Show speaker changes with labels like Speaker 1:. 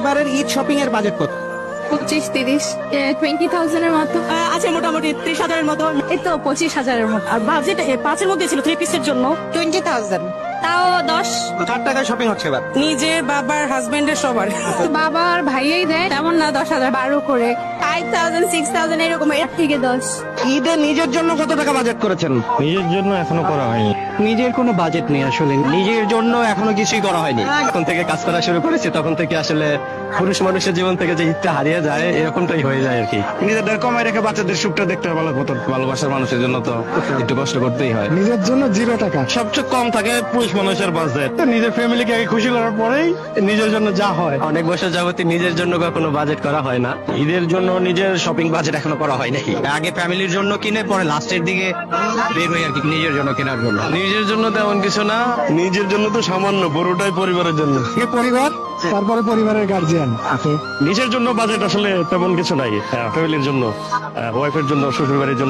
Speaker 1: এবারের ঈদ শপিং এর বাজেট কত?
Speaker 2: 25-30 20,000 এর মতো
Speaker 3: আছে মোটামুটি 30,000-এর মতো।
Speaker 2: এই তো 25,000 এর মতো
Speaker 3: আর বাজেট 5-এর মধ্যে ছিল 3 পিসের জন্য।
Speaker 2: 20,000 তাও 10
Speaker 1: কার টাকায় শপিং হচ্ছে এবার?
Speaker 3: নিজে, বাবার, হাজবেন্ডের, সবার।
Speaker 2: বাবার ভাইয়াই দেয় তেমন না 10,000 12 করে 5,000 6,000 এরকম এর থেকে 10
Speaker 1: ঈদে নিজের জন্য কত টাকা বাজেট করেছেন?
Speaker 4: নিজের জন্য এখনো করা হয়নি।
Speaker 1: নিজের কোনো বাজেট নেই আসলে, নিজের জন্য এখনো কিছুই করা হয়নি।
Speaker 4: যখন থেকে কাজ করা শুরু করেছি তখন থেকে আসলে পুরুষ মানুষের জীবন থেকে যে ঈদটা হারিয়ে যায় এরকমটাই হয়ে যায় আর কি।
Speaker 1: নিজেদের কমাই রেখে বাচ্চাদের সুখটা দেখতে ভালো কত।
Speaker 4: ভালোবাসার মানুষের জন্য তো একটু কষ্ট করতেই হয়।
Speaker 1: নিজের জন্য 0 টাকা।
Speaker 4: সবচেয়ে কম থাকে পুরুষ মানুষের বাজেট। নিজের ফ্যামিলিকে আগে খুশি করার পরেই নিজের জন্য যা হয়। অনেক বছর যাবতীয় নিজের জন্য কখনো বাজেট করা হয় না। ঈদের জন্য নিজের শপিং বাজেট এখনো করা হয় নাই।
Speaker 1: আগে ফ্যামিলির জন্য কিনে পরে লাস্টের দিকে বের হই আর কি নিজের জন্য কেনার জন্য।
Speaker 4: নিজের জন্য তেমন কিছু না, নিজের জন্য তো সামান্য, পুরোটাই পরিবারের জন্য।
Speaker 1: পরিবার, তারপরে পরিবারের গার্জিয়ান।
Speaker 4: নিজের জন্য বাজেট আসলে তেমন কিছু নাই। ফ্যামিলির জন্য, ওয়াইফের জন্য, শ্বশুর বাড়ির জন্য